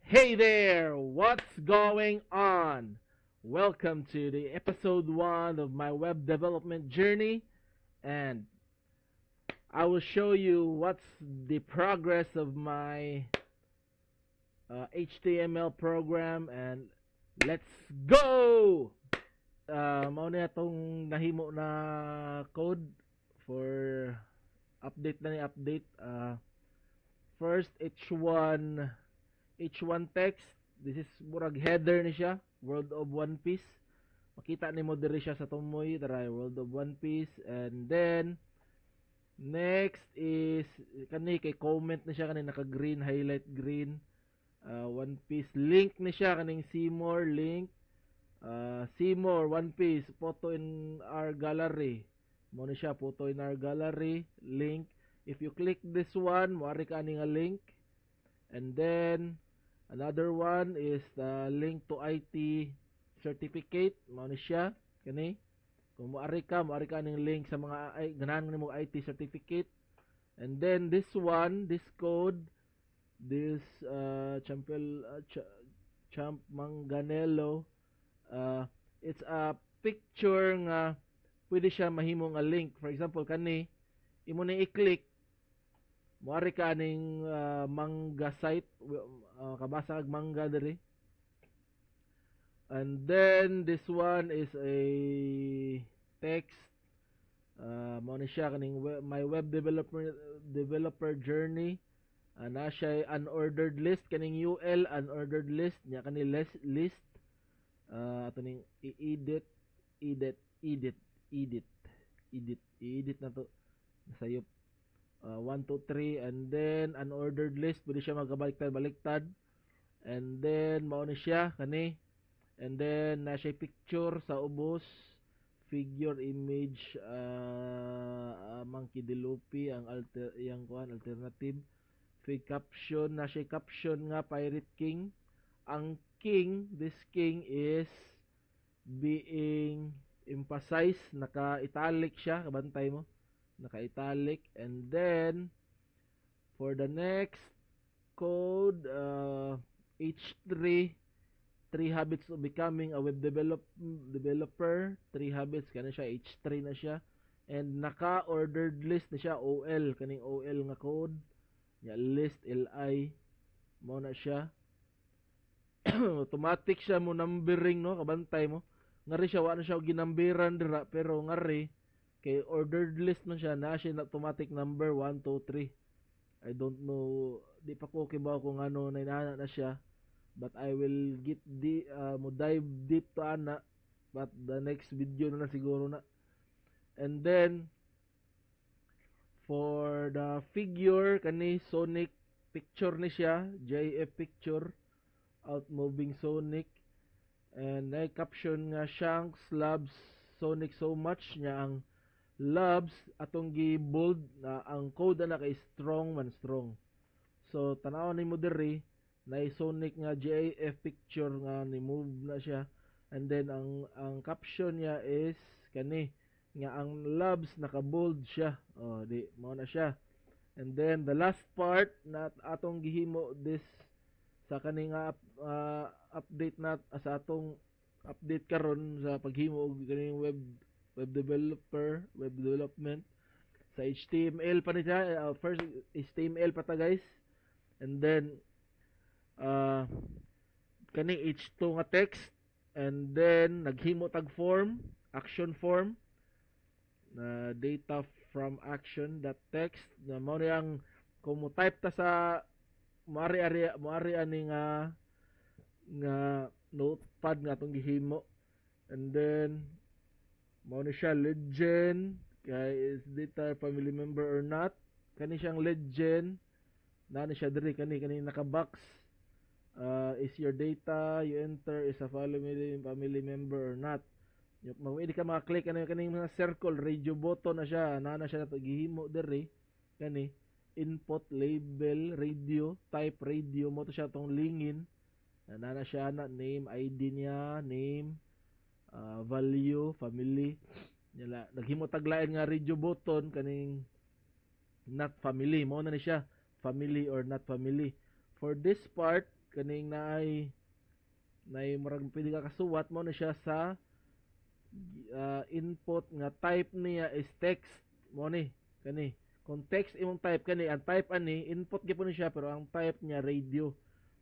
Hey there, what's going on? Welcome to the episode 1 of my web development journey, and I will show you what's the progress of my HTML program, and let's go! Mao na itong nahimo na code for update na ni update. First, H1 text. This is murag header ni siya, World of One Piece. Makita ni mo diri siya sa tumoy, tara World of One Piece. And then next is kani kay comment na siya, kani naka green, highlight green. One Piece link ni siya, kaning see more link. See more One Piece photo in our gallery. Mo ni siya, photo in our gallery link. If you click this one, moari ka ani nga link. And then another one is the link to IT certificate. Mao ni siya kani. Kung moari ka ning link sa mga ganahan nimo IT certificate. And then this one, this code, this Champ Manganello, it's a picture nga pwede siya mahimo nga link. For example, kani imo na i-click, moari ka ning manga site, kabasa ag manga diri. And then this one is a text, mo ni siya kaning my web developer journey. Na siya unordered list, kaning UL unordered list nya, kani list. Ato ning edit na to sayop. 1, 2, 3, and then unordered list, pwede siya magkabaliktad. And then mao ni siya kani. And then na siya picture sa ubos, figure, image, monkey dilupi ang alternative. Fake caption, na siya caption nga Pirate King. Ang king, this king is being emphasized, naka-italic siya, kabantay mo, naka-italic. And then for the next code, H3 habits of becoming a web developer. 3 habits kana siya, H3 na siya. And naka-ordered list na siya, OL, kaning OL nga code nya, list LI mo na siya. Automatic siya mo numbering, no, kabantay mo. Ngari siya wala siya ginamberan dira, pero ngari kay ordered list man siya, na siya automatic number 1, 2, 3. I don't know, di pa ko kibaw kung ano na inana na siya, but I will get mo dive deep to ana, but the next video na siguro na. And then for the figure, kani Sonic picture ni siya, JF picture, out moving Sonic. And ay caption nga, Shanks loves Sonic so much, nya ang loves atong gi-bold na ang code na kay strong man strong. So tanaw ni mo diri na Sonic nga JF picture nga ni move na siya. And then ang caption niya is kani nga ang loves naka-bold siya. Di mao na siya. And then the last part na atong gihimo this sa kaning update na sa atong update karon sa paghimo og kaning web development sa HTML pa ni siya. First HTML pa ta, guys. And then kaning H2 nga text, and then naghimo tag form, action form, na data from action that text na mao ni ang kung mo type ta sa moari ani nga notepad nga atong gihimo. And then mao ni siya legend, kay is data family member or not, kani siyang legend na ni siya diri, kani naka-box. Is your data you enter is a family member or not. Mawili ka maka-click kaning mga circle, radio button na siya, na siya nato gihimo diri, kani input label radio, type radio mo to siya tong lingin, na siya na name, ID niya, name, value, family nila. Naghimo taglain nga radio button, kaning not family mo na ni siya, family or not family. For this part kaning naay murag pwede ka kasuwat mo na siya sa input nga type niya is text mo ni kani. Kung text imong type kani, ang type ani input gyapon siya pero ang type niya radio.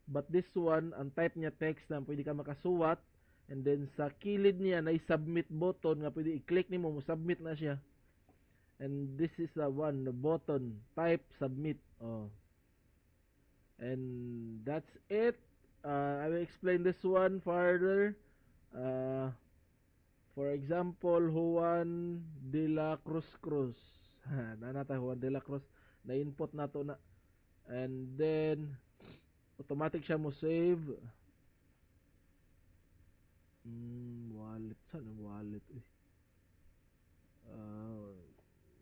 But this one, ang type niya text na pwede ka makasuwat, and then sa kilid niya na submit button nga pwede i-click nimo mo submit na siya. And this is the one, the button, type submit. Oh. And that's it. I will explain this one further. For example, Juan de la Cruz. Nanata Juan de la Cruz na input nato na. And then automatic siya mo save. Wallet. Saan ang wallet?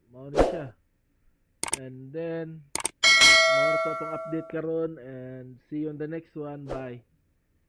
Mao na siya. And then, mao to itong update karon and see you on the next one. Bye.